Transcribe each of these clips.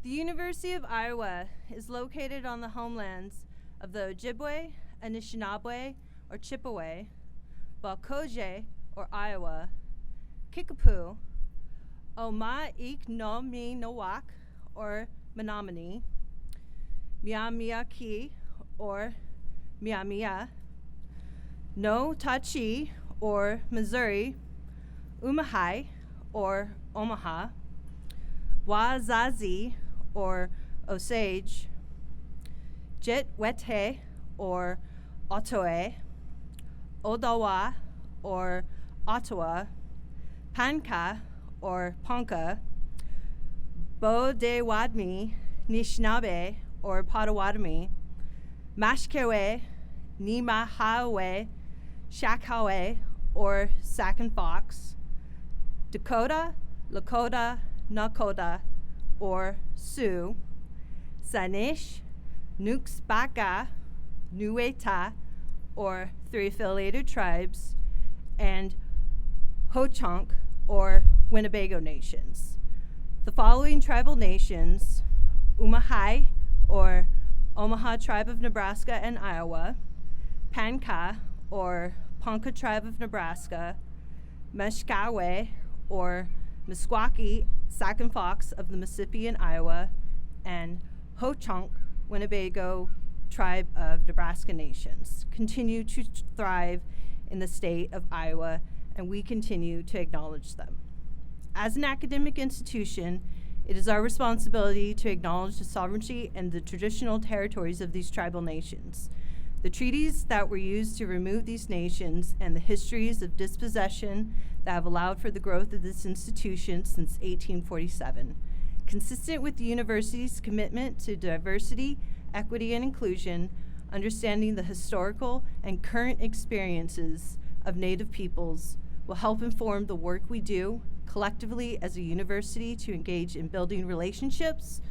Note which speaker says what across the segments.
Speaker 1: The University of Iowa is located on the homelands of the Ojibwe, Anishinaabe, or Chippewa, Balcoje, or Iowa, Kickapoo, Oma-ik-no-mi-no-wak, or Menominee, Miamiaki, or Miamia, No-Tachi, or Missouri, Umahai, or Omaha, Wazazi, or Osage, Jitwete, or Otoe, Odawa, or Ottawa, Panka, or Ponca, Bodewadmi, Nishnabe, or Potawatomi, Mashkewe, Nimahawe, Shakhawe, or Sac and Fox, Dakota, Lakota, Nakota, or Sioux, Sanish, Nuxbaka, Nueta, or three affiliated tribes, and Ho-Chunk, or Winnebago nations. The following tribal nations, Umahai, or Omaha Tribe of Nebraska and Iowa, Panka, or Ponca Tribe of Nebraska, Meshkawe, or Meskwaki, Sac and Fox of the Mississippi and Iowa, and Ho-Chunk, Winnebago Tribe of Nebraska nations, continue to thrive in the state of Iowa, and we continue to acknowledge them. As an academic institution, it is our responsibility to acknowledge the sovereignty and the traditional territories of these tribal nations, the treaties that were used to remove these nations, and the histories of dispossession that have allowed for the growth of this institution since 1847. Consistent with the university's commitment to diversity, equity, and inclusion, understanding the historical and current experiences of Native peoples will help inform the work we do collectively as a university to engage in building relationships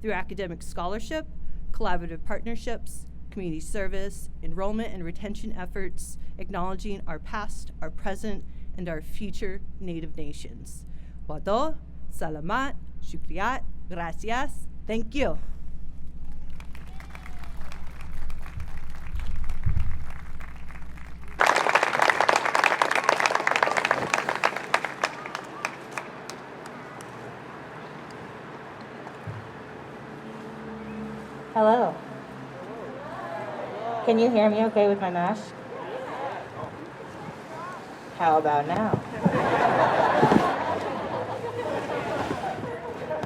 Speaker 1: through academic scholarship, collaborative partnerships, community service, enrollment and retention efforts, acknowledging our past, our present, and our future Native nations. Wado, salamat, shukriat, gracias, thank you.
Speaker 2: Hello. Can you hear me okay with my mask? How about now?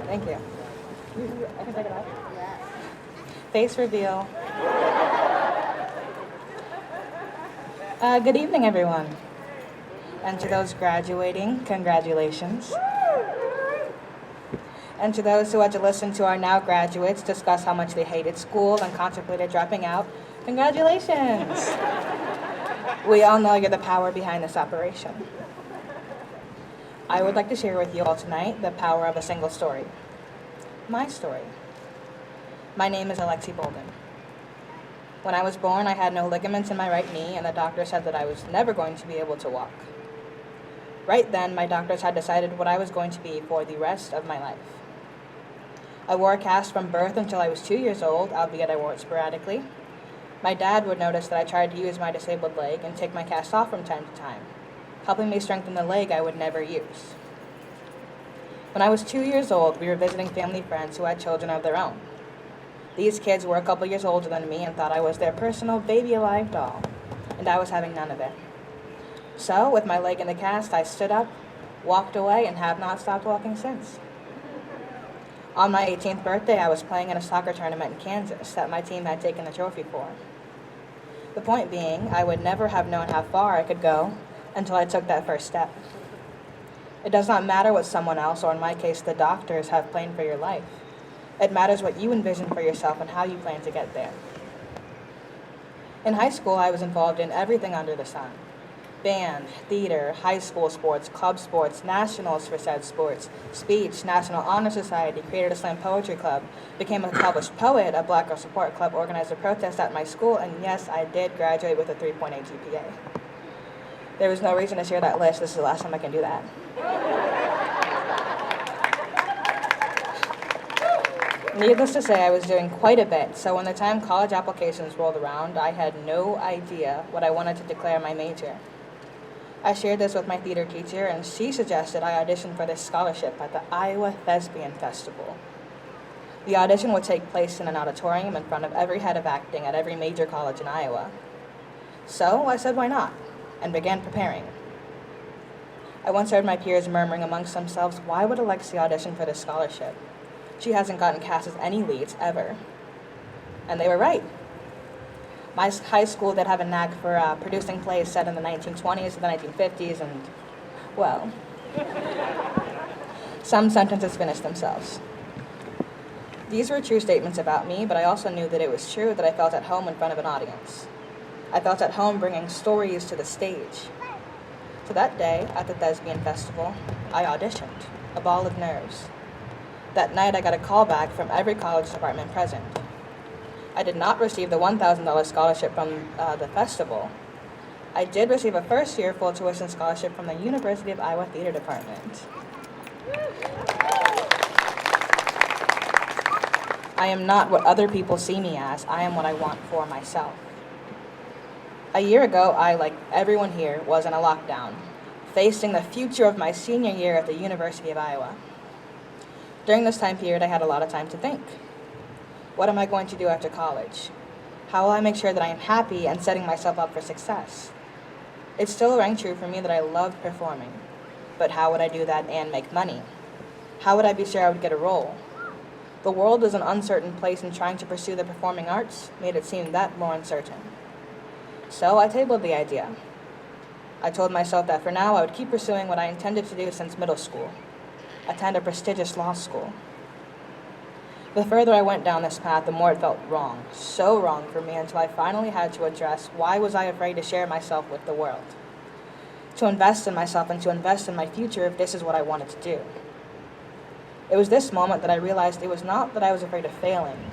Speaker 2: Thank you. I can take it off? Yeah. Face reveal. Good evening, everyone. And to those graduating, congratulations. And to those who had to listen to our now graduates discuss how much they hated school and contemplated dropping out, congratulations! We all know you're the power behind this operation. I would like to share with you all tonight the power of a single story. My story. My name is Alexi Bolden. When I was born, I had no ligaments in my right knee, and the doctor said that I was never going to be able to walk. Right then, my doctors had decided what I was going to be for the rest of my life. I wore a cast from birth until I was 2 years old, albeit I wore it sporadically. My dad would notice that I tried to use my disabled leg and take my cast off from time to time, helping me strengthen the leg I would never use. When I was 2 years old, we were visiting family friends who had children of their own. These kids were a couple years older than me and thought I was their personal baby alive doll, and I was having none of it. So, with my leg in the cast, I stood up, walked away, and have not stopped walking since. On my 18th birthday, I was playing in a soccer tournament in Kansas that my team had taken the trophy for. The point being, I would never have known how far I could go until I took that first step. It does not matter what someone else, or in my case, the doctors, have planned for your life. It matters what you envision for yourself and how you plan to get there. In high school, I was involved in everything under the sun. Band, theater, high school sports, club sports, nationals for said sports, speech, National Honor Society, created a slam poetry club, became a published poet, a Black Girl Support Club, organized a protest at my school, and yes, I did graduate with a 3.8 GPA. There was no reason to share that list. This is the last time I can do that. Needless to say, I was doing quite a bit, so when the time college applications rolled around, I had no idea what I wanted to declare my major. I shared this with my theater teacher, and she suggested I audition for this scholarship at the Iowa Thespian Festival. The audition would take place in an auditorium in front of every head of acting at every major college in Iowa. So I said why not, and began preparing. I once heard my peers murmuring amongst themselves, why would Alexia audition for this scholarship? She hasn't gotten cast as any leads ever. And they were right. My high school did have a knack for producing plays set in the 1920s and the 1950s, and, well, some sentences finish themselves. These were true statements about me, but I also knew that it was true that I felt at home in front of an audience. I felt at home bringing stories to the stage. So that day, at the Thespian Festival, I auditioned, a ball of nerves. That night, I got a call back from every college department present. I did not receive the $1,000 scholarship from the festival. I did receive a first-year full tuition scholarship from the University of Iowa Theater Department. I am not what other people see me as. I am what I want for myself. A year ago, I, like everyone here, was in a lockdown, facing the future of my senior year at the University of Iowa. During this time period, I had a lot of time to think. What am I going to do after college? How will I make sure that I am happy and setting myself up for success? It still rang true for me that I loved performing, but how would I do that and make money? How would I be sure I would get a role? The world is an uncertain place, and trying to pursue the performing arts made it seem that more uncertain. So I tabled the idea. I told myself that for now I would keep pursuing what I intended to do since middle school, attend a prestigious law school. The further I went down this path, the more it felt wrong, so wrong for me, until I finally had to address why was I afraid to share myself with the world, to invest in myself and to invest in my future if this is what I wanted to do. It was this moment that I realized it was not that I was afraid of failing.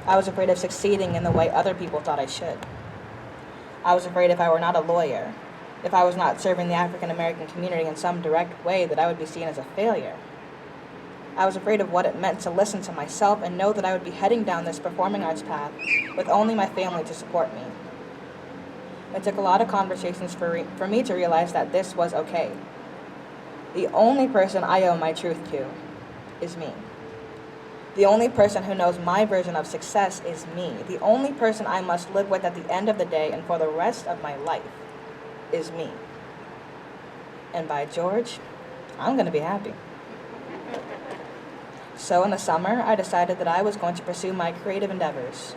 Speaker 2: I was afraid of succeeding in the way other people thought I should. I was afraid if I were not a lawyer, if I was not serving the African American community in some direct way, that I would be seen as a failure. I was afraid of what it meant to listen to myself and know that I would be heading down this performing arts path with only my family to support me. It took a lot of conversations for me to realize that this was okay. The only person I owe my truth to is me. The only person who knows my version of success is me. The only person I must live with at the end of the day and for the rest of my life is me. And by George, I'm going to be happy. So in the summer, I decided that I was going to pursue my creative endeavors.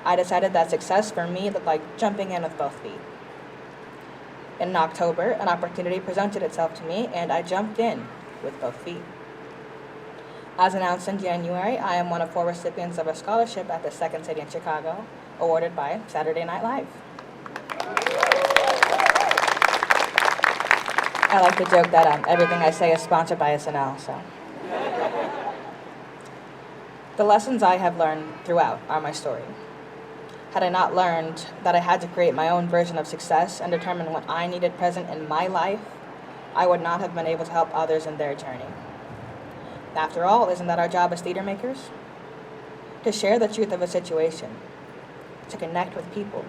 Speaker 2: I decided that success for me looked like jumping in with both feet. In October, an opportunity presented itself to me, and I jumped in with both feet. As announced in January, I am one of 4 recipients of a scholarship at the Second City in Chicago, awarded by Saturday Night Live. I like to joke that everything I say is sponsored by SNL, so. The lessons I have learned throughout are my story. Had I not learned that I had to create my own version of success and determine what I needed present in my life, I would not have been able to help others in their journey. After all, isn't that our job as theater makers? To share the truth of a situation, to connect with people,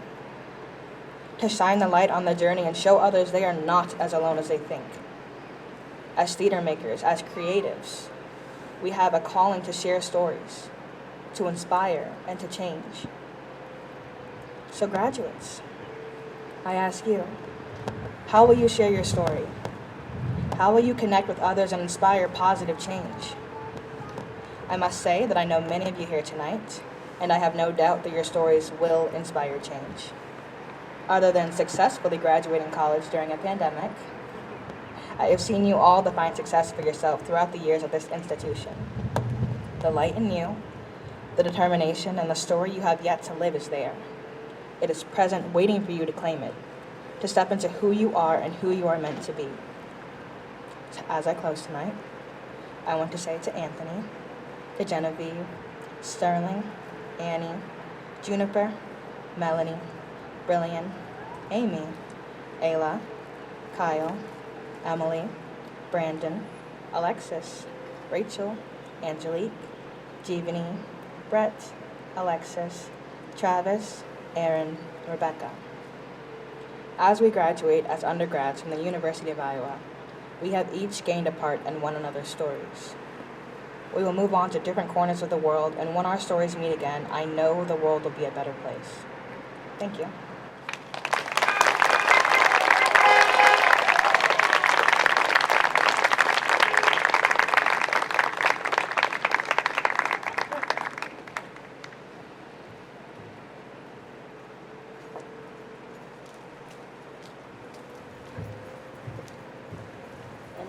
Speaker 2: to shine the light on the journey and show others they are not as alone as they think. As theater makers, as creatives, we have a calling to share stories, to inspire, and to change. So graduates, I ask you, how will you share your story? How will you connect with others and inspire positive change? I must say that I know many of you here tonight, and I have no doubt that your stories will inspire change. Other than successfully graduating college during a pandemic, I have seen you all define success for yourself throughout the years of this institution. The light in you, the determination, and the story you have yet to live is there. It is present, waiting for you to claim it, to step into who you are and who you are meant to be. So as I close tonight, I want to say to Anthony, to Genevieve, Sterling, Annie, Juniper, Melanie, Brilliant, Amy, Ayla, Kyle, Emily, Brandon, Alexis, Rachel, Angelique, Jeevani, Brett, Alexis, Travis, Aaron, Rebecca. As we graduate as undergrads from the University of Iowa, we have each gained a part in one another's stories. We will move on to different corners of the world, and when our stories meet again, I know the world will be a better place. Thank you.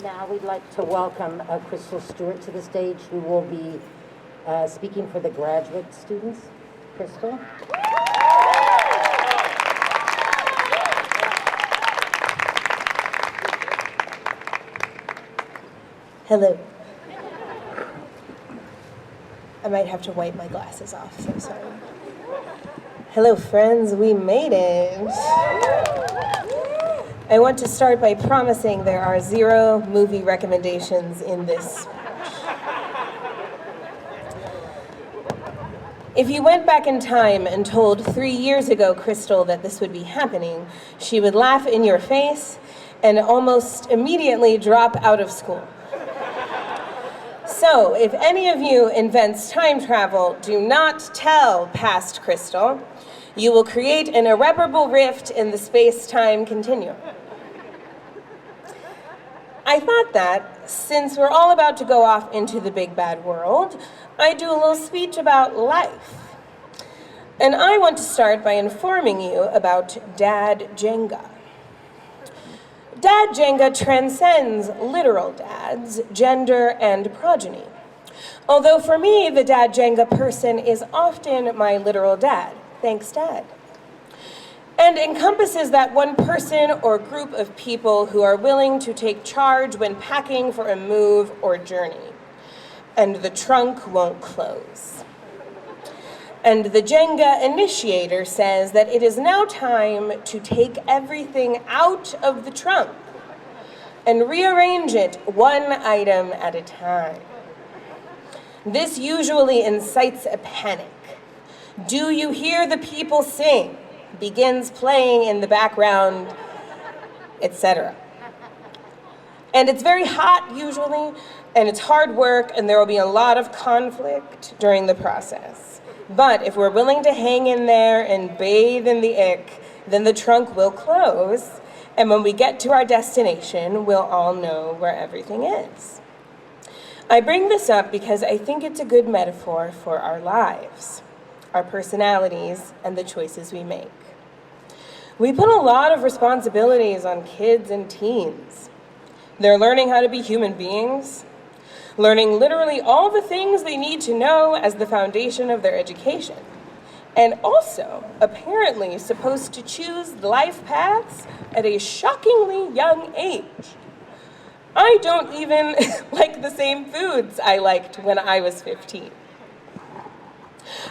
Speaker 3: Now we'd like to welcome Crystal Stewart to the stage, who will be speaking for the graduate students. Crystal?
Speaker 4: Hello. I might have to wipe my glasses off, so sorry. Hello, friends, we made it. I want to start by promising there are 0 movie recommendations in this speech. If you went back in time and told 3 years ago Crystal that this would be happening, she would laugh in your face and almost immediately drop out of school. So, if any of you invents time travel, do not tell past Crystal. You will create an irreparable rift in the space-time continuum. I thought that, since we're all about to go off into the big bad world, I'd do a little speech about life. And I want to start by informing you about Dad Jenga. Dad Jenga transcends literal dads, gender, and progeny. Although for me, the Dad Jenga person is often my literal dad. Thanks, Dad. And encompasses that one person or group of people who are willing to take charge when packing for a move or journey. And the trunk won't close. And the Jenga initiator says that it is now time to take everything out of the trunk and rearrange it one item at a time. This usually incites a panic. Do you hear the people sing? Begins playing in the background, etc. And it's very hot usually, and it's hard work, and there will be a lot of conflict during the process. But if we're willing to hang in there and bathe in the ick, then the trunk will close, and when we get to our destination, we'll all know where everything is. I bring this up because I think it's a good metaphor for our lives, our personalities, and the choices we make. We put a lot of responsibilities on kids and teens. They're learning how to be human beings, learning literally all the things they need to know as the foundation of their education, and also apparently supposed to choose life paths at a shockingly young age. I don't even like the same foods I liked when I was 15.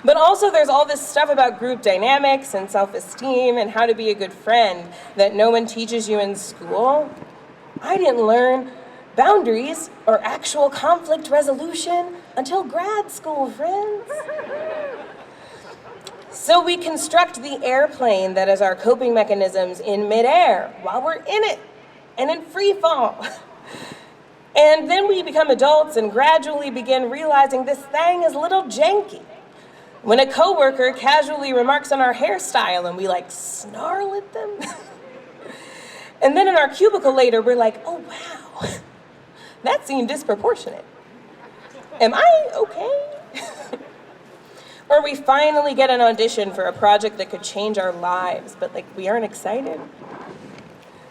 Speaker 4: But also there's all this stuff about group dynamics and self-esteem and how to be a good friend that no one teaches you in school. I didn't learn boundaries or actual conflict resolution until grad school, friends. So we construct the airplane that is our coping mechanisms in midair while we're in it and in free fall. And then we become adults and gradually begin realizing this thing is a little janky. When a coworker casually remarks on our hairstyle and we snarl at them. And then in our cubicle later, we're like, oh wow, that seemed disproportionate. Am I okay? Or we finally get an audition for a project that could change our lives, but we aren't excited.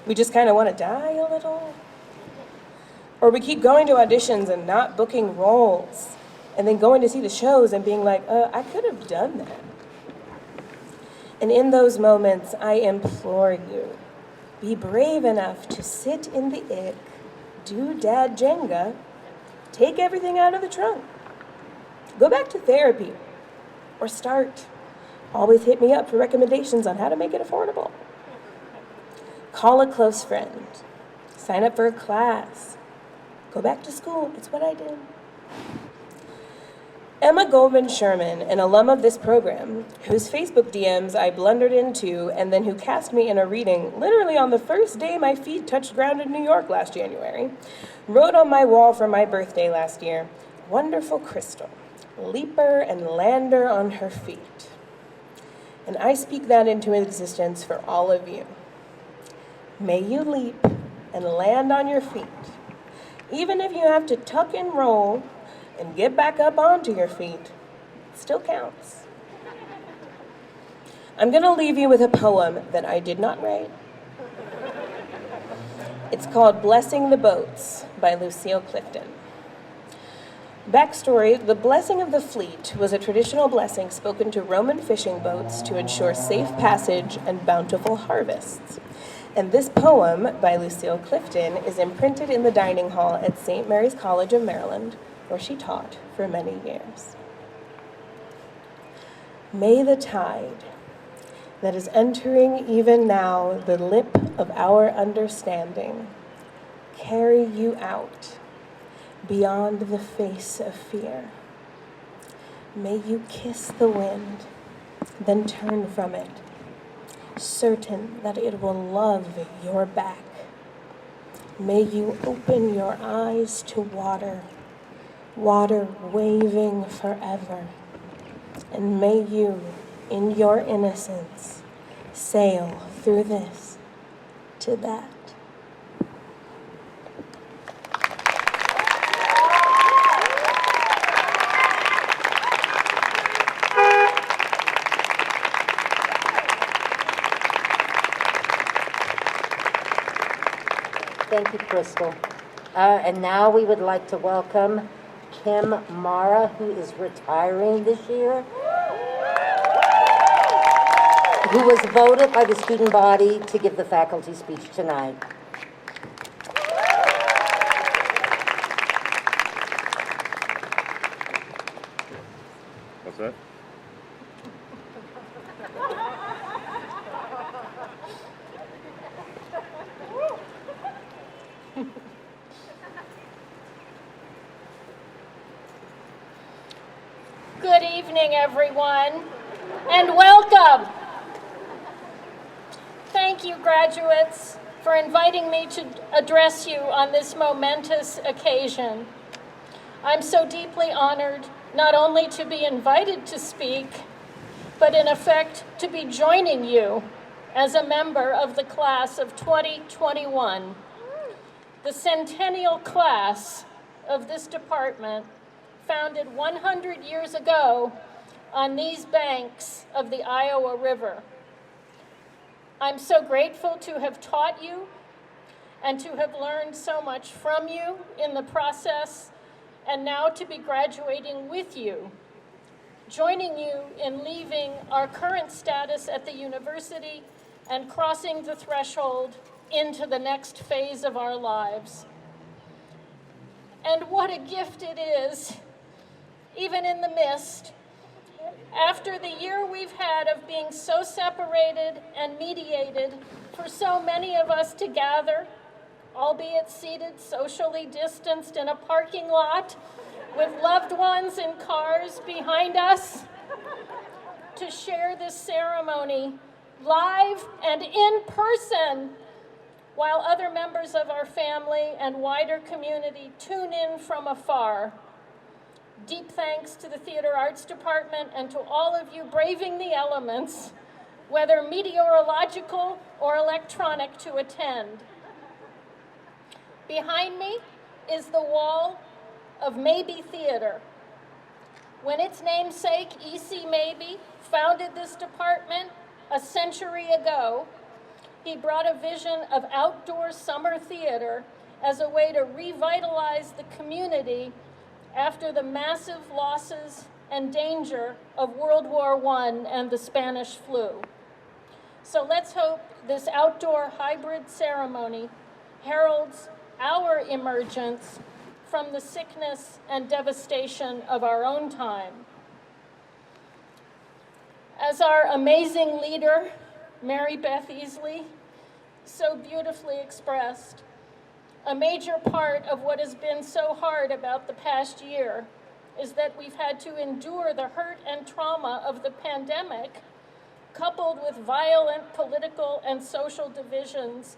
Speaker 4: We just kind of want to die a little. Or we keep going to auditions and not booking roles, and then going to see the shows and being like, I could have done that. And in those moments, I implore you, be brave enough to sit in the ick, do Dad Jenga, take everything out of the trunk. Go back to therapy, or start. Always hit me up for recommendations on how to make it affordable. Call a close friend, sign up for a class, go back to school, it's what I did. Emma Goldman Sherman, an alum of this program, whose Facebook DMs I blundered into and then who cast me in a reading literally on the first day my feet touched ground in New York last January, wrote on my wall for my birthday last year, "Wonderful Crystal, leaper and lander on her feet." And I speak that into existence for all of you. May you leap and land on your feet, even if you have to tuck and roll and get back up onto your feet. It still counts. I'm going to leave you with a poem that I did not write. It's called Blessing the Boats by Lucille Clifton. Backstory: the blessing of the fleet was a traditional blessing spoken to Roman fishing boats to ensure safe passage and bountiful harvests. And this poem by Lucille Clifton is imprinted in the dining hall at St. Mary's College of Maryland, where she taught for many years. May the tide that is entering even now the lip of our understanding carry you out beyond the face of fear. May you kiss the wind, then turn from it, certain that it will love your back. May you open your eyes to water, water waving forever. And may you, in your innocence, sail through this to that.
Speaker 3: Thank you, Crystal. And now we would like to welcome Kim Mara, who is retiring this year, who was voted by the student body to give the faculty speech tonight.
Speaker 5: What's that?
Speaker 6: Good evening, everyone, and welcome. Thank you, graduates, for inviting me to address you on this momentous occasion. I'm so deeply honored not only to be invited to speak, but in effect to be joining you as a member of the class of 2021, the centennial class of this department, founded 100 years ago on these banks of the Iowa River. I'm so grateful to have taught you and to have learned so much from you in the process, and now to be graduating with you, joining you in leaving our current status at the university and crossing the threshold into the next phase of our lives. And what a gift it is, even in the midst, after the year we've had of being so separated and mediated for so many of us to gather, albeit seated socially distanced in a parking lot with loved ones in cars behind us, to share this ceremony live and in person while other members of our family and wider community tune in from afar. Deep thanks to the Theater Arts Department and to all of you braving the elements, whether meteorological or electronic, to attend. Behind me is the wall of Mabee Theater. When its namesake, E.C. Mabee, founded this department a century ago, he brought a vision of outdoor summer theater as a way to revitalize the community after the massive losses and danger of World War I and the Spanish flu. So let's hope this outdoor hybrid ceremony heralds our emergence from the sickness and devastation of our own time. As our amazing leader, Mary Beth Easley, so beautifully expressed, a major part of what has been so hard about the past year is that we've had to endure the hurt and trauma of the pandemic, coupled with violent political and social divisions,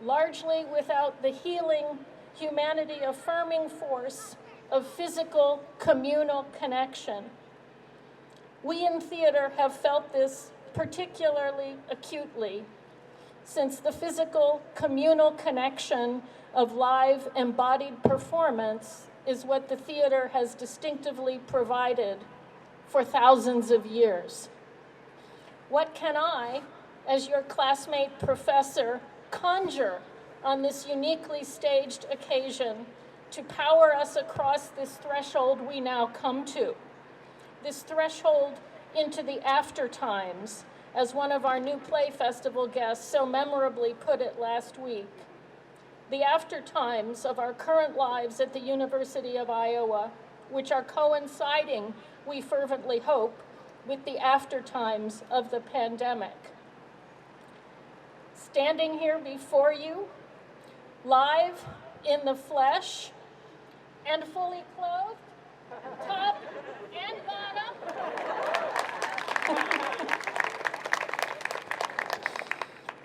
Speaker 6: largely without the healing, humanity-affirming force of physical communal connection. We in theater have felt this particularly acutely, since the physical communal connection of live embodied performance is what the theater has distinctively provided for thousands of years. What can I, as your classmate professor, conjure on this uniquely staged occasion to power us across this threshold we now come to? This threshold into the after times, as one of our new Play Festival guests so memorably put it last week. The after times of our current lives at the University of Iowa, which are coinciding, we fervently hope, with the after times of the pandemic. Standing here before you, live in the flesh and fully clothed, top and bottom.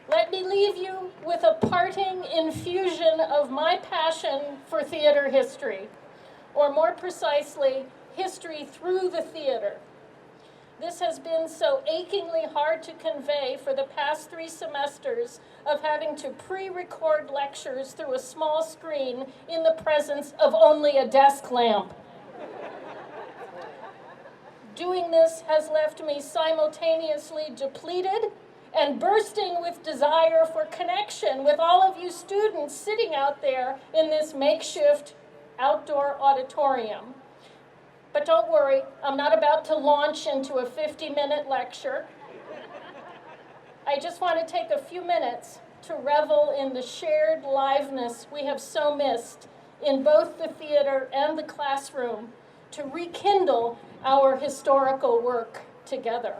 Speaker 6: Let me leave you with a parting infusion of my passion for theater history, or more precisely, history through the theater. This has been so achingly hard to convey for the past 3 semesters of having to pre-record lectures through a small screen in the presence of only a desk lamp. Doing this has left me simultaneously depleted and bursting with desire for connection with all of you students sitting out there in this makeshift outdoor auditorium. But don't worry, I'm not about to launch into a 50-minute lecture. I just want to take a few minutes to revel in the shared liveness we have so missed in both the theater and the classroom to rekindle our historical work together.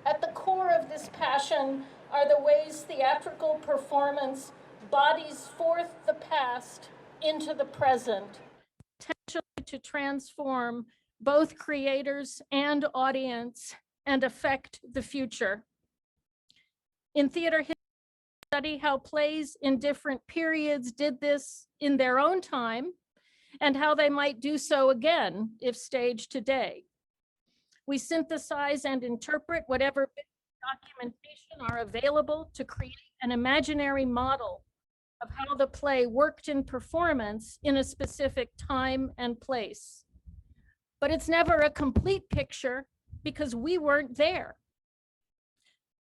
Speaker 6: At the core of this passion are the ways theatrical performance bodies forth the past into the present, potentially to transform both creators and audience and affect the future. In theater history, we study how plays in different periods did this in their own time and how they might do so again if staged today. We synthesize and interpret whatever bits of documentation are available to create an imaginary model of how the play worked in performance in a specific time and place. But it's never a complete picture because we weren't there.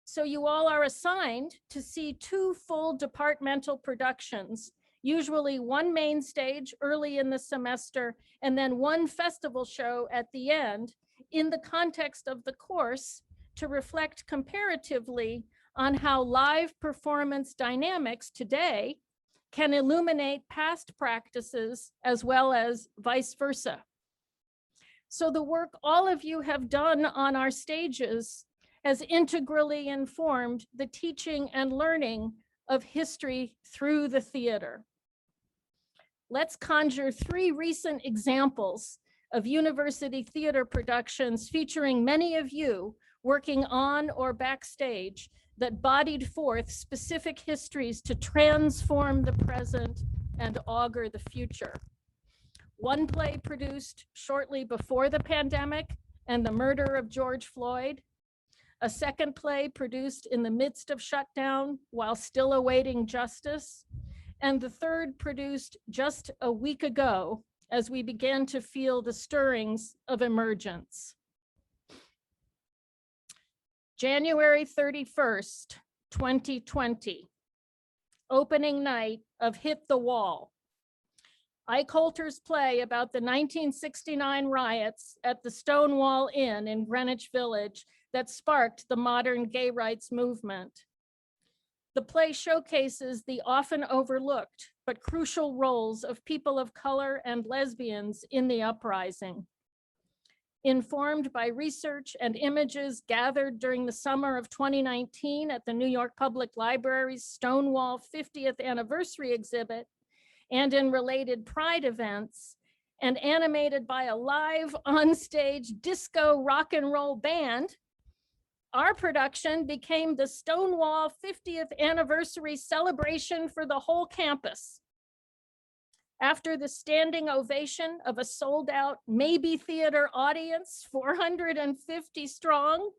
Speaker 6: So you all are assigned to see 2 full departmental productions, usually 1 main stage early in the semester and then 1 festival show at the end, in the context of the course to reflect comparatively on how live performance dynamics today can illuminate past practices as well as vice versa. So the work all of you have done on our stages has integrally informed the teaching and learning of history through the theater. Let's conjure 3 recent examples of university theater productions featuring many of you working on or backstage that bodied forth specific histories to transform the present and augur the future. 1 play produced shortly before the pandemic and the murder of George Floyd. A 2nd play produced in the midst of shutdown while still awaiting justice. And the 3rd produced just a week ago as we began to feel the stirrings of emergence. January 31st, 2020, opening night of Hit the Wall. Ike Holter's play about the 1969 riots at the Stonewall Inn in Greenwich Village that sparked the modern gay rights movement. The play showcases the often overlooked but crucial roles of people of color and lesbians in the uprising. Informed by research and images gathered during the summer of 2019 at the New York Public Library's Stonewall 50th anniversary exhibit and in related Pride events, and animated by a live on-stage disco rock and roll band, our production became the Stonewall 50th anniversary celebration for the whole campus. After the standing ovation of a sold-out Maybe Theater audience, 450 strong,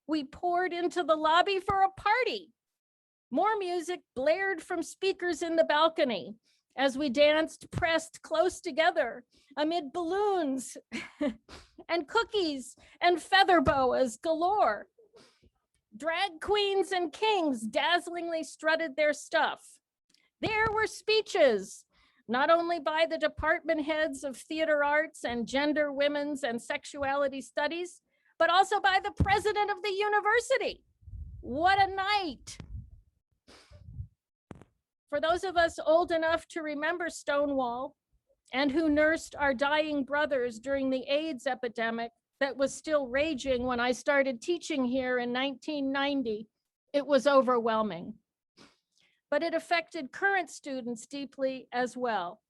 Speaker 6: we poured into the lobby for a party. More music blared from speakers in the balcony as we danced pressed close together amid balloons and cookies and feather boas galore. Drag queens and kings dazzlingly strutted their stuff. There were speeches, not only by the department heads of theater arts and gender, women's, and sexuality studies, but also by the president of the university. What a night. For those of us old enough to remember Stonewall and who nursed our dying brothers during the AIDS epidemic that was still raging when I started teaching here in 1990, it was overwhelming. But it affected current students deeply as well.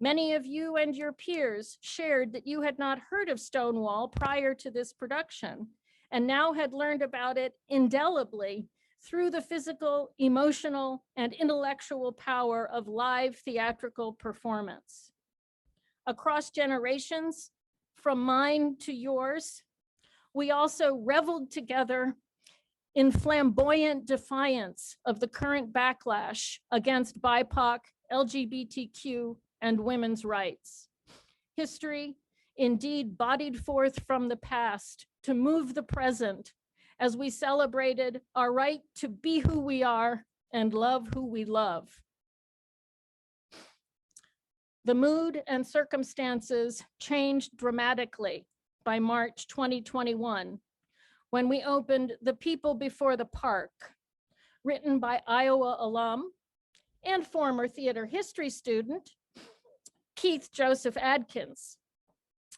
Speaker 6: Many of you and your peers shared that you had not heard of Stonewall prior to this production and now had learned about it indelibly through the physical, emotional, and intellectual power of live theatrical performance. Across generations, from mine to yours, we also reveled together in flamboyant defiance of the current backlash against BIPOC, LGBTQ, and women's rights. History indeed bodied forth from the past to move the present as we celebrated our right to be who we are and love who we love. The mood and circumstances changed dramatically by March 2021, when we opened The People Before the Park, written by Iowa alum and former theater history student, Keith Joseph Adkins.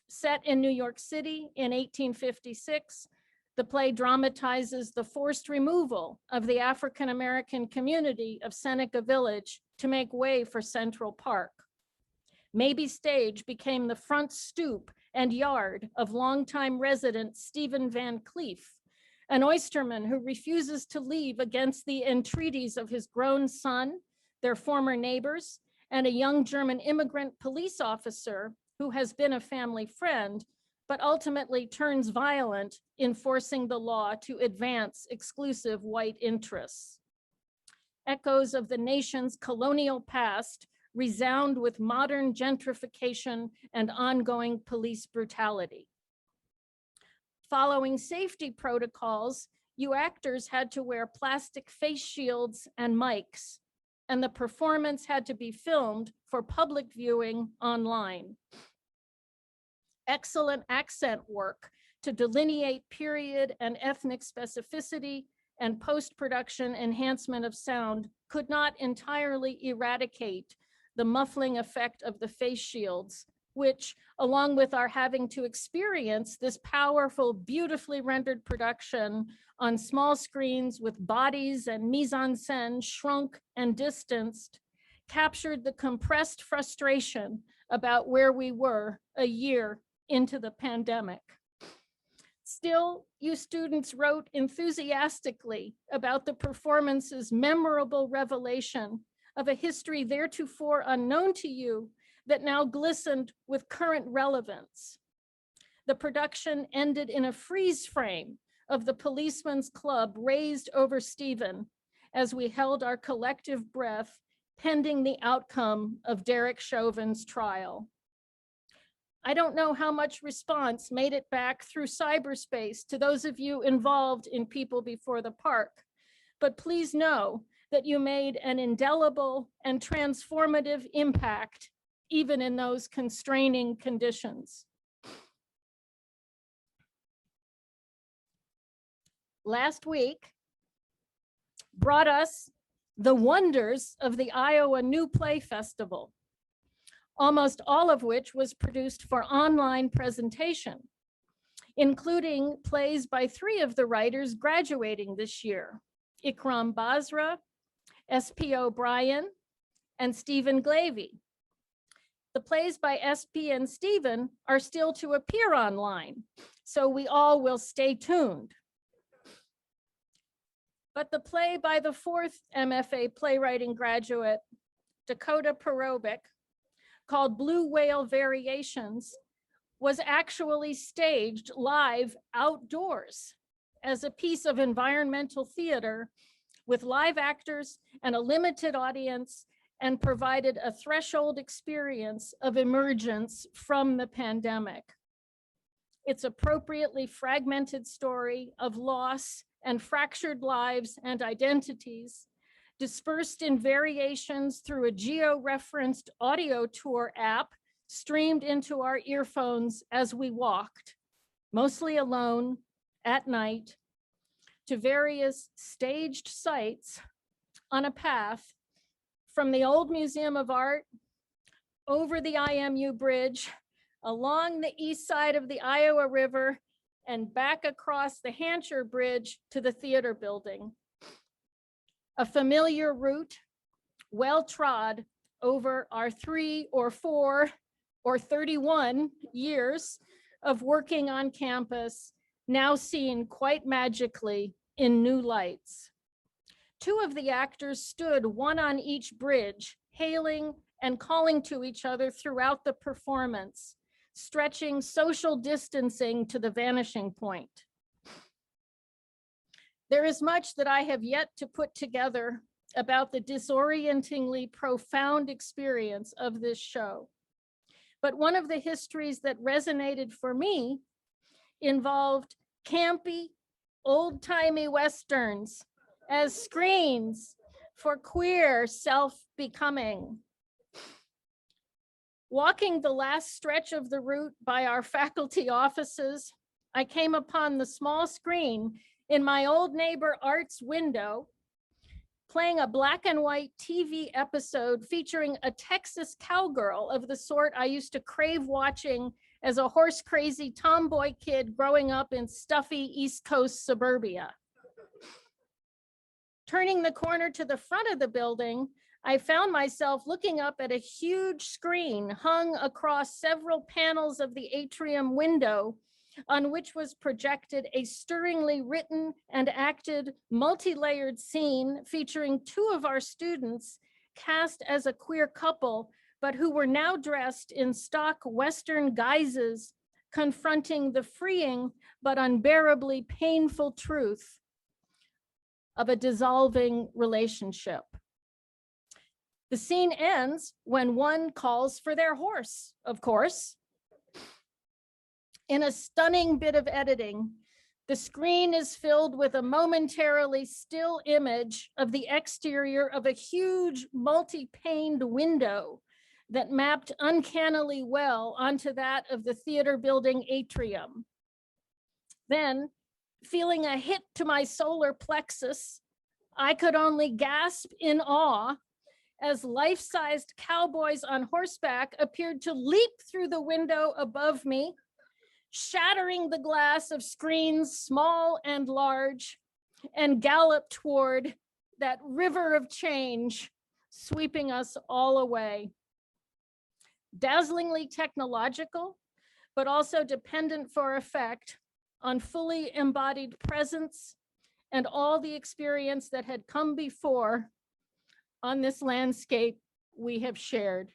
Speaker 6: Set in New York City in 1856, the play dramatizes the forced removal of the African-American community of Seneca Village to make way for Central Park. Maybe Stage became the front stoop and yard of longtime resident Stephen Van Cleef, an oysterman who refuses to leave against the entreaties of his grown son, their former neighbors, and a young German immigrant police officer who has been a family friend, but ultimately turns violent, enforcing the law to advance exclusive white interests. Echoes of the nation's colonial past resound with modern gentrification and ongoing police brutality. Following safety protocols, you actors had to wear plastic face shields and mics, and the performance had to be filmed for public viewing online. Excellent accent work to delineate period and ethnic specificity and post-production enhancement of sound could not entirely eradicate the muffling effect of the face shields, which, along with our having to experience this powerful, beautifully rendered production on small screens with bodies and mise-en-scène shrunk and distanced, captured the compressed frustration about where we were a year into the pandemic. Still, you students wrote enthusiastically about the performance's memorable revelation of a history theretofore unknown to you that now glistened with current relevance. The production ended in a freeze frame of the policeman's club raised over Stephen as we held our collective breath pending the outcome of Derek Chauvin's trial. I don't know how much response made it back through cyberspace to those of you involved in People Before the Park, but please know that you made an indelible and transformative impact even in those constraining conditions. Last week brought us the wonders of the Iowa New Play Festival, almost all of which was produced for online presentation, including plays by 3 of the writers graduating this year, Ikram Basra, S.P. O'Brien, and Stephen Glavey. The plays by SP and Stephen are still to appear online, so we all will stay tuned. But the play by the fourth MFA playwriting graduate, Dakota Perobic, called Blue Whale Variations, was actually staged live outdoors as a piece of environmental theater with live actors and a limited audience, and provided a threshold experience of emergence from the pandemic. Its appropriately fragmented story of loss and fractured lives and identities, dispersed in variations through a geo-referenced audio tour app streamed into our earphones as we walked, mostly alone at night, to various staged sites on a path from the old Museum of Art, over the IMU Bridge, along the east side of the Iowa River, and back across the Hampshire Bridge to the theater building. A familiar route, well trod over our 3 or 4 or 31 years of working on campus, now seen quite magically in new lights. 2 of the actors stood one on each bridge, hailing and calling to each other throughout the performance, stretching social distancing to the vanishing point. There is much that I have yet to put together about the disorientingly profound experience of this show. But one of the histories that resonated for me involved campy, old-timey Westerns as screens for queer self-becoming. Walking the last stretch of the route by our faculty offices, I came upon the small screen in my old neighbor Art's window, playing a black and white TV episode featuring a Texas cowgirl of the sort I used to crave watching as a horse crazy tomboy kid growing up in stuffy East Coast suburbia. Turning the corner to the front of the building, I found myself looking up at a huge screen hung across several panels of the atrium window, on which was projected a stirringly written and acted multi-layered scene featuring 2 of our students cast as a queer couple, but who were now dressed in stock Western guises, confronting the freeing but unbearably painful truth of a dissolving relationship. The scene ends when one calls for their horse, of course. In a stunning bit of editing, the screen is filled with a momentarily still image of the exterior of a huge multi-paned window that mapped uncannily well onto that of the theater building atrium. Then, feeling a hit to my solar plexus, I could only gasp in awe as life-sized cowboys on horseback appeared to leap through the window above me, shattering the glass of screens small and large, and gallop toward that river of change, sweeping us all away. Dazzlingly technological, but also dependent for effect on fully embodied presence and all the experience that had come before on this landscape we have shared.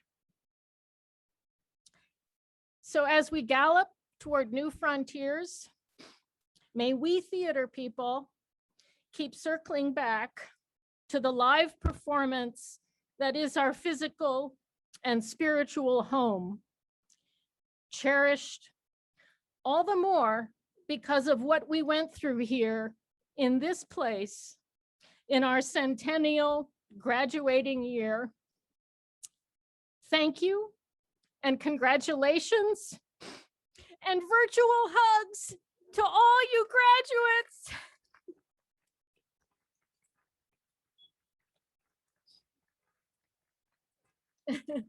Speaker 6: So as we gallop toward new frontiers, may we theater people keep circling back to the live performance that is our physical and spiritual home, cherished all the more because of what we went through here in this place in our centennial graduating year. Thank you and congratulations and virtual hugs to all you graduates.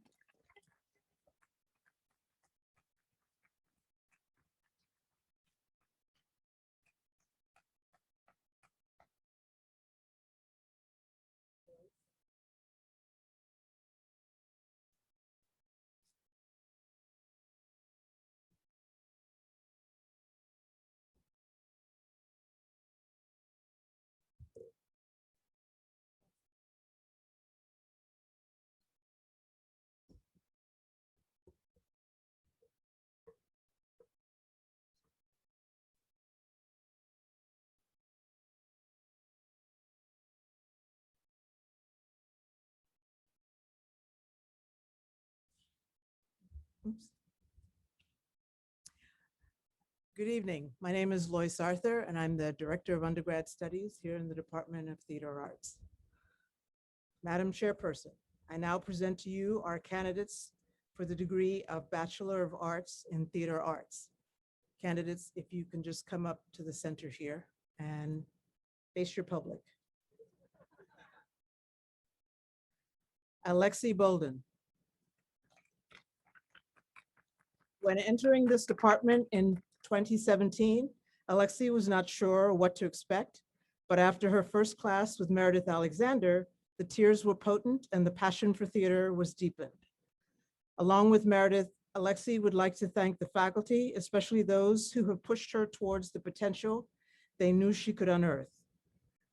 Speaker 7: Oops. Good evening. My name is Lois Arthur, and I'm the Director of Undergrad Studies here in the Department of Theater Arts. Madam Chairperson, I now present to you our candidates for the degree of Bachelor of Arts in Theater Arts. Candidates, if you can just come up to the center here and face your public. Alexi Bolden. When entering this department in 2017, Alexi was not sure what to expect, but after her first class with Meredith Alexander, the tears were potent and the passion for theater was deepened. Along with Meredith, Alexi would like to thank the faculty, especially those who have pushed her towards the potential they knew she could unearth.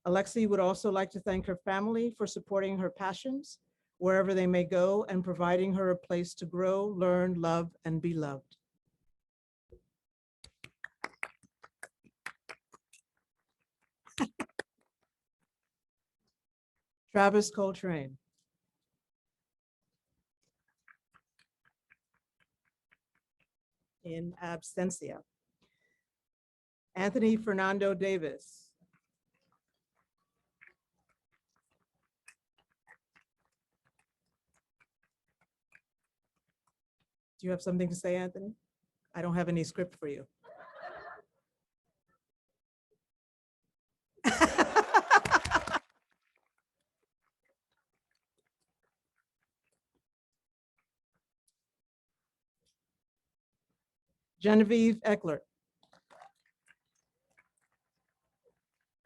Speaker 7: Alexi would also like to thank her family for supporting her passions wherever they may go and providing her a place to grow, learn, love, and be loved. Travis Coltrane. In absentia. Anthony Fernando Davis. Do you have something to say, Anthony? I don't have any script for you. Genevieve Eckler.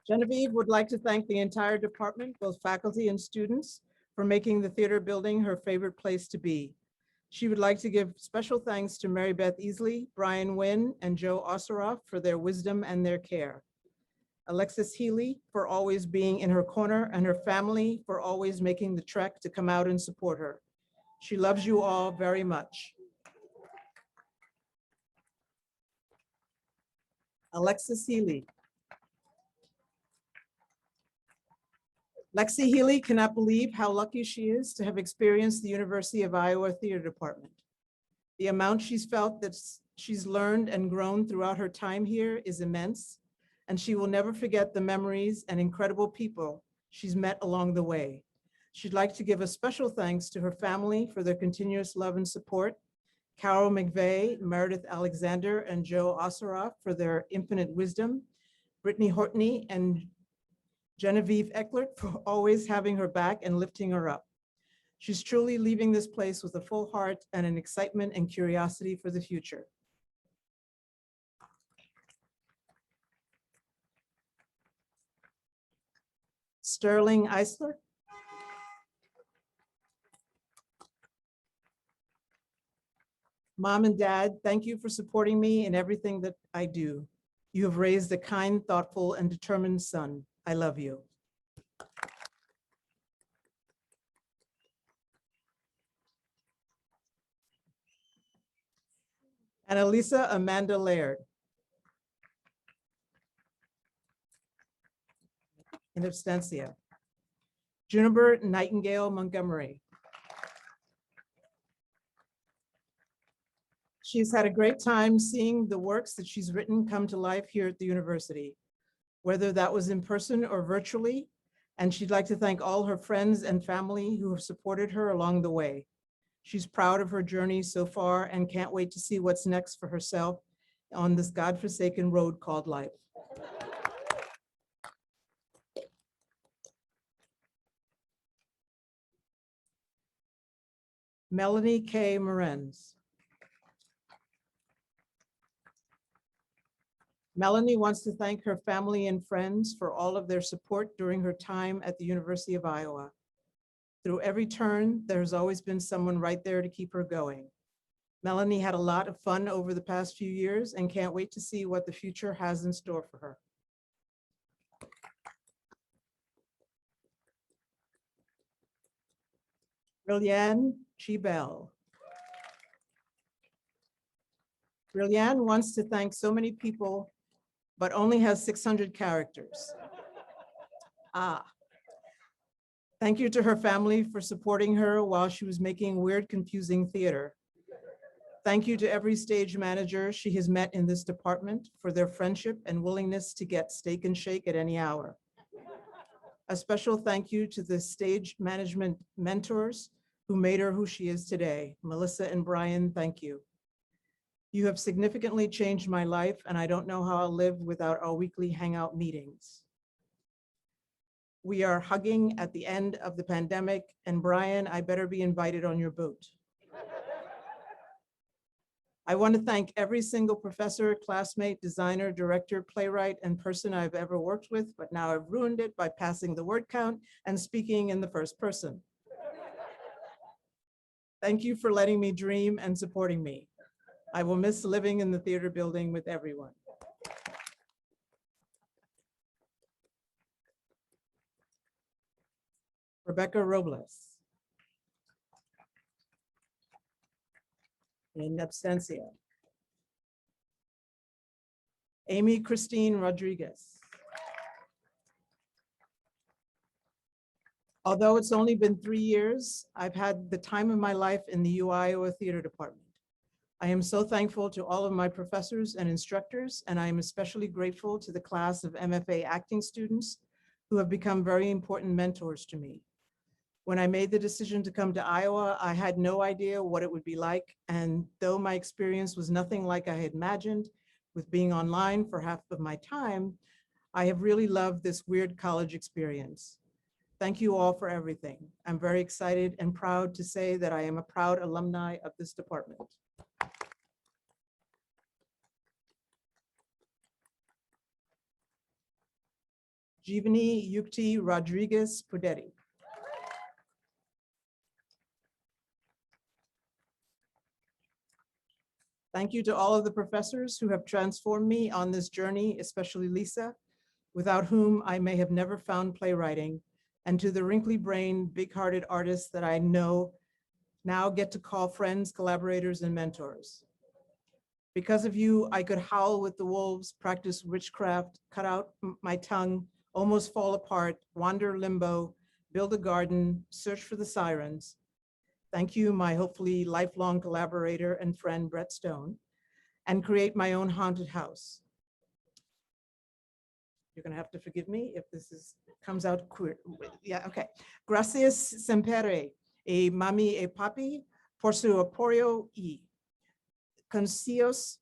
Speaker 7: Genevieve would like to thank the entire department, both faculty and students, for making the theater building her favorite place to be. She would like to give special thanks to Mary Beth Easley, Brian Wynn, and Joe Osseroff for their wisdom and their care. Alexis Healy for always being in her corner, and her family for always making the trek to come out and support her. She loves you all very much. Alexis Healy. Lexi Healy cannot believe how lucky she is to have experienced the University of Iowa Theater Department. The amount she's felt that she's learned and grown throughout her time here is immense, and she will never forget the memories and incredible people she's met along the way. She'd like to give a special thanks to her family for their continuous love and support, Carol McVeigh, Meredith Alexander, and Joe Osseroff for their infinite wisdom, Brittany Hortney and Genevieve Eckler for always having her back and lifting her up. She's truly leaving this place with a full heart and an excitement and curiosity for the future. Sterling Eisler. Mom and Dad, thank you for supporting me in everything that I do. You have raised a kind, thoughtful, and determined son. I love you. And Elisa Amanda Laird. In absentia. Juniper Nightingale Montgomery. She's had a great time seeing the works that she's written come to life here at the university, whether that was in person or virtually, and she'd like to thank all her friends and family who have supported her along the way. She's proud of her journey so far and can't wait to see what's next for herself on this godforsaken road called life. Melanie K. Morenz. Melanie wants to thank her family and friends for all of their support during her time at the University of Iowa. Through every turn, there's always been someone right there to keep her going. Melanie had a lot of fun over the past few years and can't wait to see what the future has in store for her. Brillianne Chibel. Brillianne wants to thank so many people, but only has 600 characters. Thank you to her family for supporting her while she was making weird, confusing theater. Thank you to every stage manager she has met in this department for their friendship and willingness to get steak and shake at any hour. A special thank you to the stage management mentors who made her who she is today. Melissa and Brian, thank you. You have significantly changed my life, and I don't know how I'll live without our weekly hangout meetings. We are hugging at the end of the pandemic, and Brian, I better be invited on your boat. I want to thank every single professor, classmate, designer, director, playwright, and person I've ever worked with, but now I've ruined it by passing the word count and speaking in the first person. Thank you for letting me dream and supporting me. I will miss living in the theater building with everyone. Rebecca Robles. In absentia. Amy Christine Rodriguez. Although it's only been 3 years, I've had the time of my life in the UIowa Theater Department. I am so thankful to all of my professors and instructors, and I am especially grateful to the class of MFA acting students who have become very important mentors to me. When I made the decision to come to Iowa, I had no idea what it would be like. And though my experience was nothing like I had imagined, with being online for half of my time, I have really loved this weird college experience. Thank you all for everything. I'm very excited and proud to say that I am a proud alumni of this department. Jeevani Yukti Rodriguez Pudetti. Thank you to all of the professors who have transformed me on this journey, especially Lisa, without whom I may have never found playwriting, and to the wrinkly-brained, big-hearted artists that I know now get to call friends, collaborators, and mentors. Because of you, I could howl with the wolves, practice witchcraft, cut out my tongue, almost fall apart, wander limbo, build a garden, search for the sirens. Thank you, my hopefully lifelong collaborator and friend, Brett Stone, and create my own haunted house. You're gonna have to forgive me if this comes out queer. Yeah, okay. Gracias sempre, e mami e papi, por su apoyo y consejos,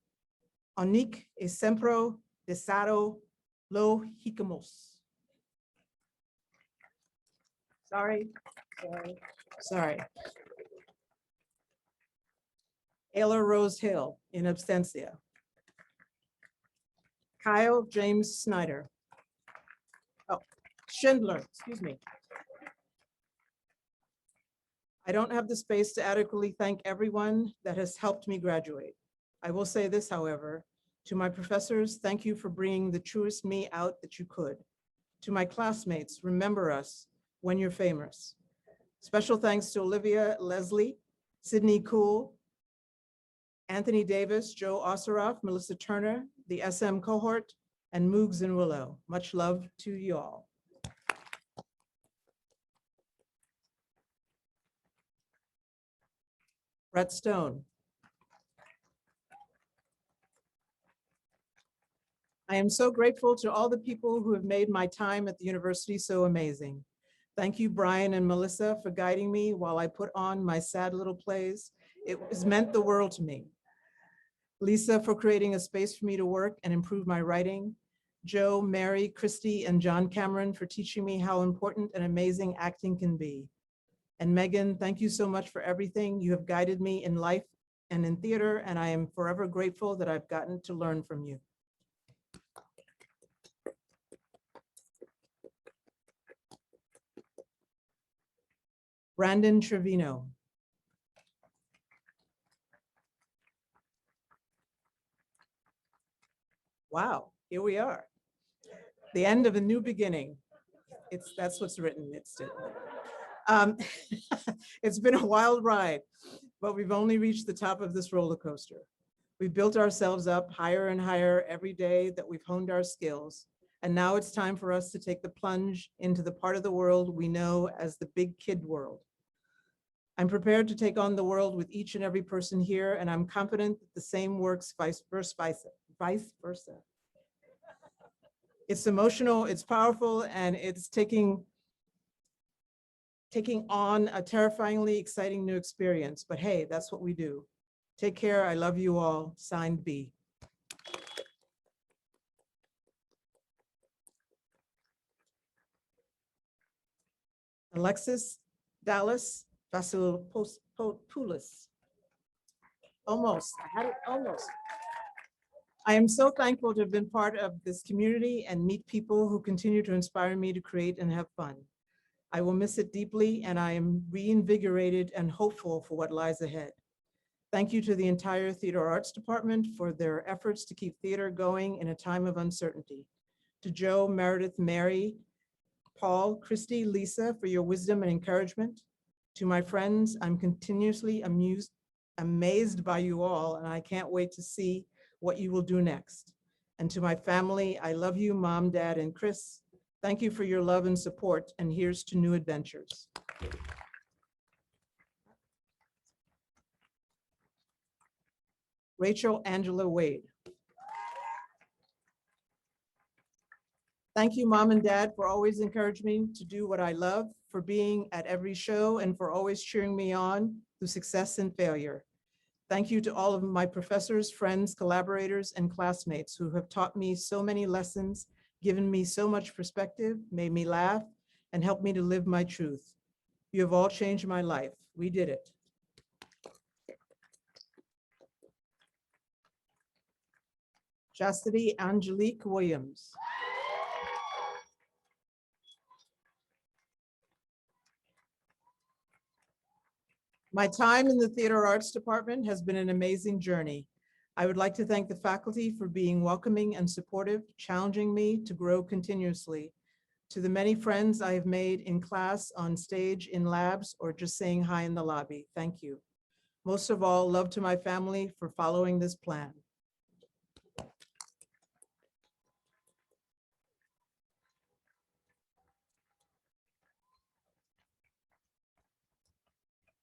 Speaker 7: onik e sempre desado lo hicamos. Sorry. Ayla Rose Hill, in absentia. Kyle James Snyder. Oh, Schindler, excuse me. I don't have the space to adequately thank everyone that has helped me graduate. I will say this, however, to my professors, thank you for bringing the truest me out that you could. To my classmates, remember us when you're famous. Special thanks to Olivia Leslie, Sydney Cool, Anthony Davis, Joe Osseroff, Melissa Turner, the SM cohort, and Moogs and Willow. Much love to you all. Brett Stone. I am so grateful to all the people who have made my time at the university so amazing. Thank you, Brian and Melissa, for guiding me while I put on my sad little plays. It has meant the world to me. Lisa, for creating a space for me to work and improve my writing. Joe, Mary, Christy, and John Cameron for teaching me how important and amazing acting can be. And Megan, thank you so much for everything. You have guided me in life and in theater, and I am forever grateful that I've gotten to learn from you. Brandon Trevino. Wow, here we are. The end of a new beginning. That's what's written. It's been a wild ride, but we've only reached the top of this roller coaster. We've built ourselves up higher and higher every day that we've honed our skills. And now it's time for us to take the plunge into the part of the world we know as the big kid world. I'm prepared to take on the world with each and every person here, and I'm confident that the same works vice versa. It's emotional, it's powerful, and it's taking on a terrifyingly exciting new experience. But hey, that's what we do. Take care. I love you all. Signed, B. Alexis Dallas Vasilopoulos. Almost. I had it almost. I am so thankful to have been part of this community and meet people who continue to inspire me to create and have fun. I will miss it deeply, and I am reinvigorated and hopeful for what lies ahead. Thank you to the entire Theater Arts Department for their efforts to keep theater going in a time of uncertainty. To Joe, Meredith, Mary, Paul, Christy, Lisa, for your wisdom and encouragement. To my friends, I'm continuously amazed by you all, and I can't wait to see what you will do next. And to my family, I love you, Mom, Dad, and Chris. Thank you for your love and support, and here's to new adventures. Rachel Angela Wade. Thank you, Mom and Dad, for always encouraging me to do what I love, for being at every show, and for always cheering me on through success and failure. Thank you to all of my professors, friends, collaborators, and classmates who have taught me so many lessons, given me so much perspective, made me laugh, and helped me to live my truth. You have all changed my life. We did it. Chastity Angelique Williams. My time in the Theater Arts Department has been an amazing journey. I would like to thank the faculty for being welcoming and supportive, challenging me to grow continuously. To the many friends I have made in class, on stage, in labs, or just saying hi in the lobby, thank you. Most of all, love to my family for following this plan.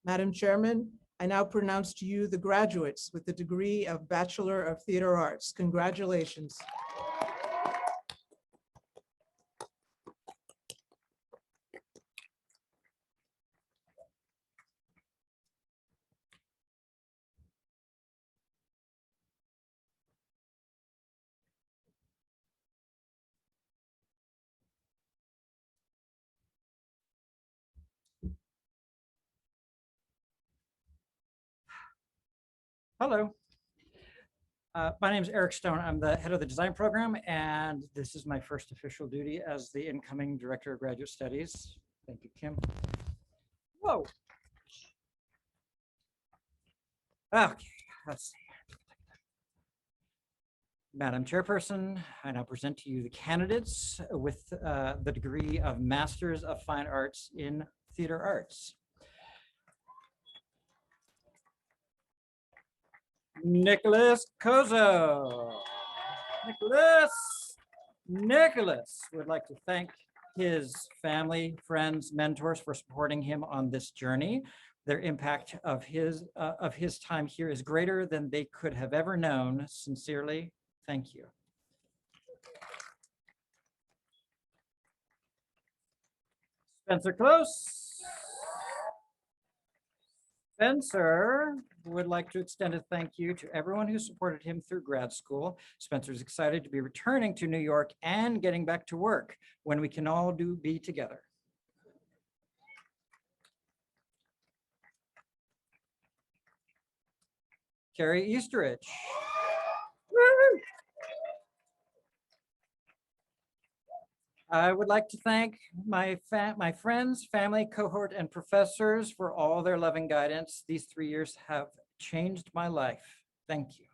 Speaker 7: Madam Chairman, I now pronounce to you the graduates with the degree of Bachelor of Theater Arts. Congratulations.
Speaker 8: Hello. My name is Eric Stone. I'm the head of the design program, and this is my first official duty as the incoming director of graduate studies. Thank you, Kim. Whoa. Okay, let's see. Madam Chairperson, I now present to you the candidates with the degree of Masters of Fine Arts in Theater Arts. Nicholas Kozo. Nicholas would like to thank his family, friends, mentors for supporting him on this journey. Their impact of his time here is greater than they could have ever known. Sincerely, thank you. Spencer Close. Spencer would like to extend a thank you to everyone who supported him through grad school. Spencer's excited to be returning to New York and getting back to work when we can all be together. Carrie Easteridge. Woo! I would like to thank my friends, family, cohort, and professors for all their loving guidance. These 3 years have changed my life. Thank you.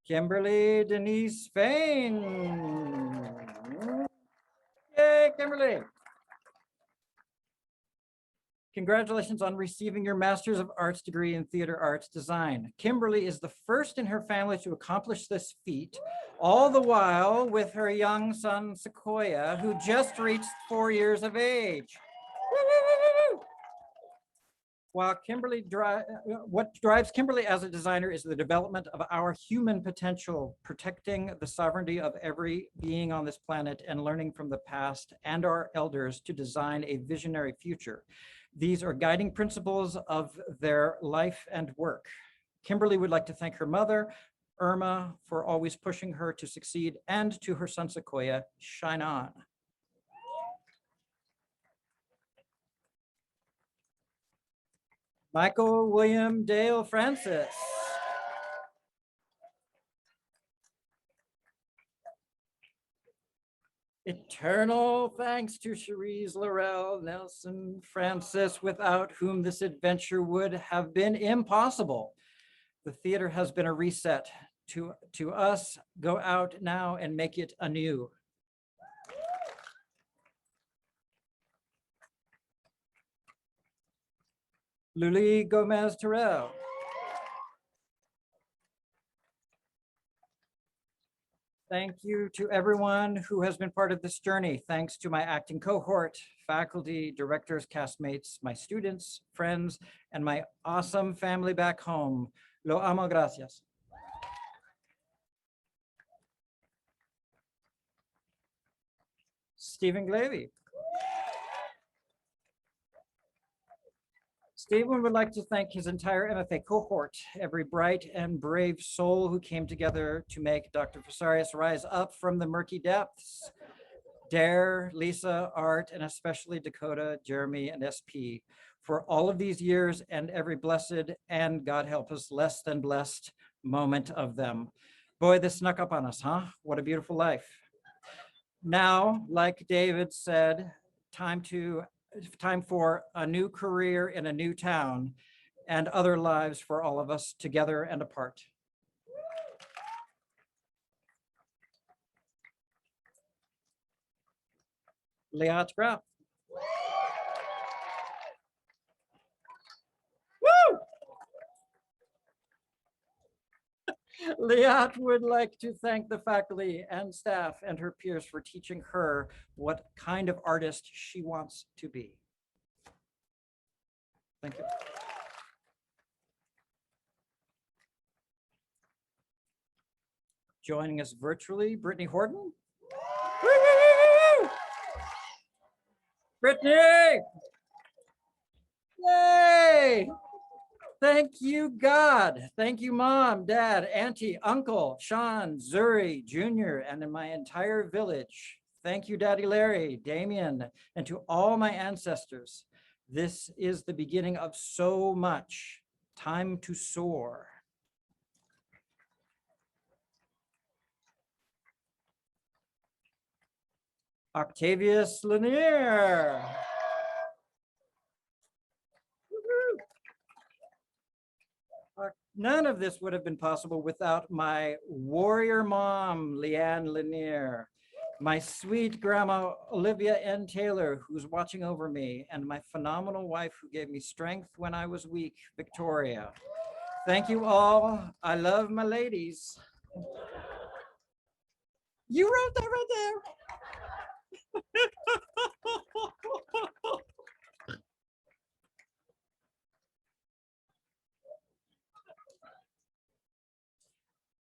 Speaker 8: Kimberly Denise Fain. Yay, Kimberly. Congratulations on receiving your Master's of Arts degree in Theater Arts Design. Kimberly is the first in her family to accomplish this feat, all the while with her young son, Sequoia, who just reached 4 years of age. While what drives Kimberly as a designer is the development of our human potential, protecting the sovereignty of every being on this planet and learning from the past and our elders to design a visionary future. These are guiding principles of their life and work. Kimberly would like to thank her mother, Irma, for always pushing her to succeed, and to her son, Sequoia, shine on. Michael William Dale Francis. Eternal thanks to Cherise Laurel Nelson Francis, without whom this adventure would have been impossible. The theater has been a reset to us. Go out now and make it anew. Luli Gomez Terrell. Thank you to everyone who has been part of this journey. Thanks to my acting cohort, faculty, directors, castmates, my students, friends, and my awesome family back home. Lo amo, gracias. Stephen Glavey. Stephen would like to thank his entire MFA cohort, every bright and brave soul who came together to make Dr. Fusarius rise up from the murky depths. Dare, Lisa, Art, and especially Dakota, Jeremy, and SP for all of these years and every blessed and, God help us, less than blessed moment of them. Boy, this snuck up on us, huh? What a beautiful life. Now, like David said, time for a new career in a new town and other lives for all of us, together and apart. Liat Graff. Woo! Liat would like to thank the faculty and staff and her peers for teaching her what kind of artist she wants to be. Thank you. Joining us virtually, Brittany Horton. Brittany! Yay! Thank you, God. Thank you, Mom, Dad, Auntie, Uncle, Sean, Zuri, Jr., and in my entire village. Thank you, Daddy Larry, Damien, and to all my ancestors. This is the beginning of so much. Time to soar. Octavius Lanier. None of this would have been possible without my warrior mom, Leanne Lanier, my sweet grandma, Olivia N. Taylor, who's watching over me, and my phenomenal wife who gave me strength when I was weak, Victoria. Thank you all. I love my ladies. You wrote that right there.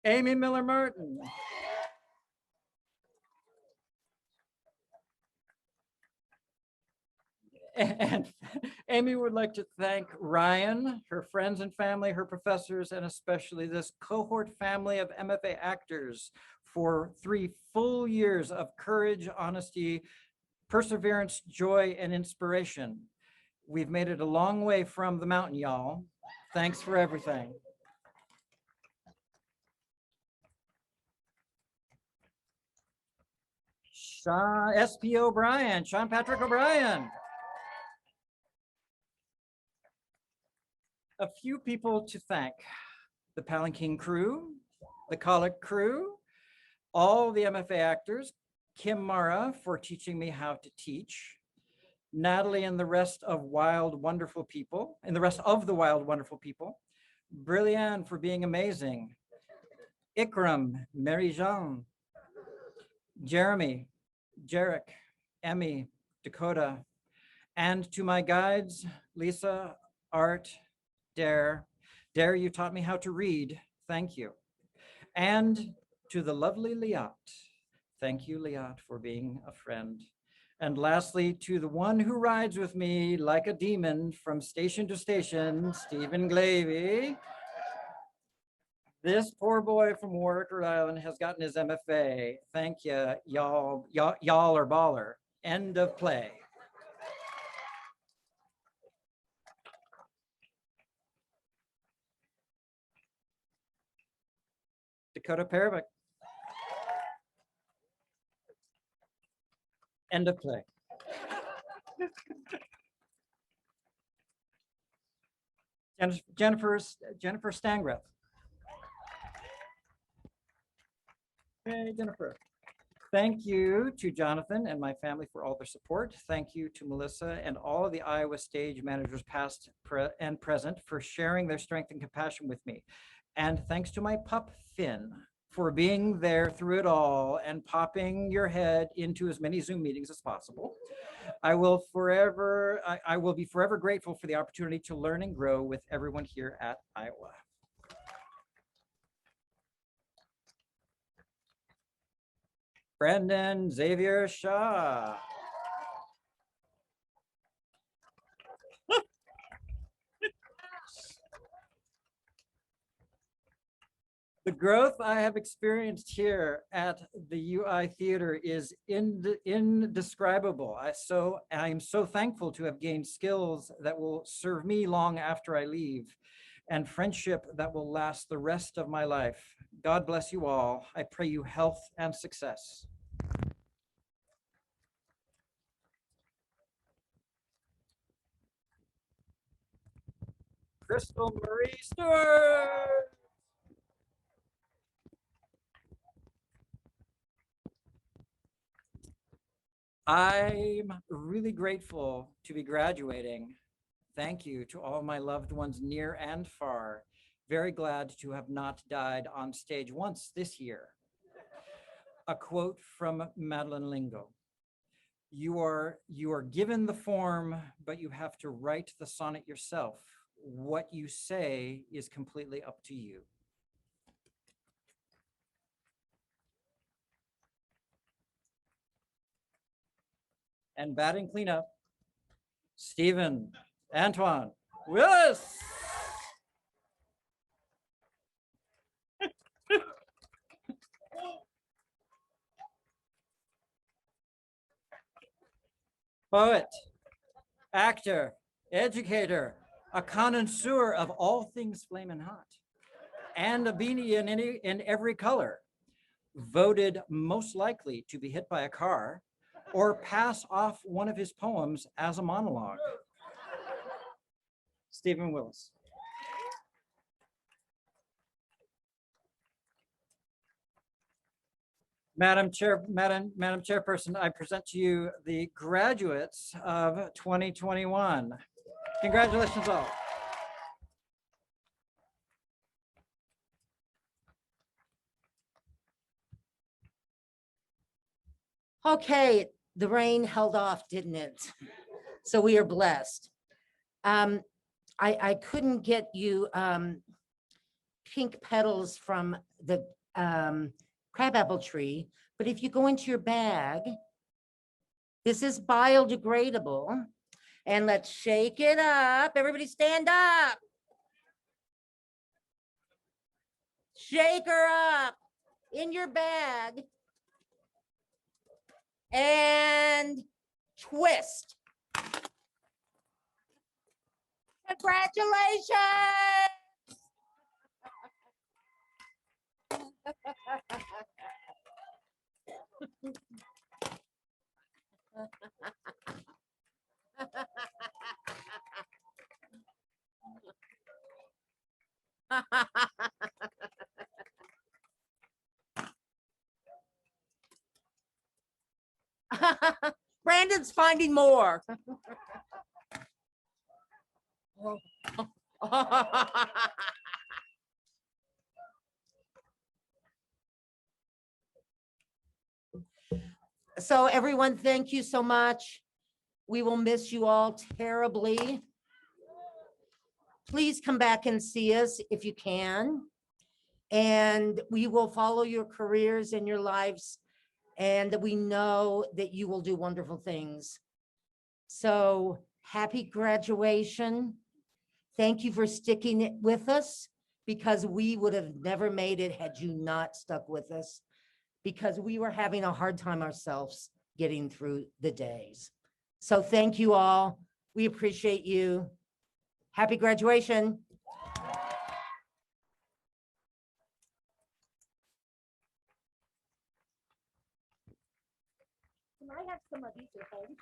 Speaker 8: Amy Miller Martin. And Amy would like to thank Ryan, her friends and family, her professors, and especially this cohort family of MFA actors for 3 full years of courage, honesty, perseverance, joy, and inspiration. We've made it a long way from the mountain, y'all. Thanks for everything. SP O'Brien, Sean Patrick O'Brien. A few people to thank: the Palanquin crew, the Colic crew, all the MFA actors, Kim Mara for teaching me how to teach, Natalie and the rest of wild, wonderful people, and the rest of the wild, wonderful people. Brilliant for being amazing. Ikram, Mary-Jean, Jeremy, Jarek, Emmy, Dakota, and to my guides, Lisa, Art, Dare. Dare, you taught me how to read. Thank you. And to the lovely Liat. Thank you, Liat, for being a friend. And lastly, to the one who rides with me like a demon from station to station, Stephen Glavey. This poor boy from Warwick, Rhode Island has gotten his MFA. Thank you, y'all are baller. End of play. Dakota Perovic. End of play. Jennifer Stangreth. Hey, Jennifer. Thank you to Jonathan and my family for all their support. Thank you to Melissa and all of the Iowa stage managers past and present for sharing their strength and compassion with me. And thanks to my pup, Finn, for being there through it all and popping your head into as many Zoom meetings as possible. I will be forever grateful for the opportunity to learn and grow with everyone here at Iowa. Brandon Xavier Shaw. The growth I have experienced here at the UI Theater is indescribable. I'm so thankful to have gained skills that will serve me long after I leave, and friendship that will last the rest of my life. God bless you all. I pray you health and success. Crystal Marie Stewart. I'm really grateful to be graduating. Thank you to all my loved ones near and far. Very glad to have not died on stage once this year. A quote from Madeline Lingo. You are given the form, but you have to write the sonnet yourself. What you say is completely up to you. And batting cleanup, Stephen Antoine Willis. Poet, actor, educator, a connoisseur of all things flaming hot, and a beanie in every color, voted most likely to be hit by a car or pass off one of his poems as a monologue. Stephen Willis. Madam Chairperson, I present to you the graduates of 2021. Congratulations all.
Speaker 3: Okay, the rain held off, didn't it? So we are blessed. I couldn't get you pink petals from the crabapple tree, but if you go into your bag, this is biodegradable. And let's shake it up. Everybody stand up. Shake her up in your bag. And twist. Congratulations. Brandon's Everyone's finding more. So everyone, thank you so much. We will miss you all terribly. Please come back and see us if you can. And we will follow your careers and your lives. And we know that you will do wonderful things. So happy graduation. Thank you for sticking it with us, because we would have never made it had you not stuck with us, because we were having a hard time ourselves getting through the days. So thank you all. We appreciate you. Happy graduation. Can I have some of these at home?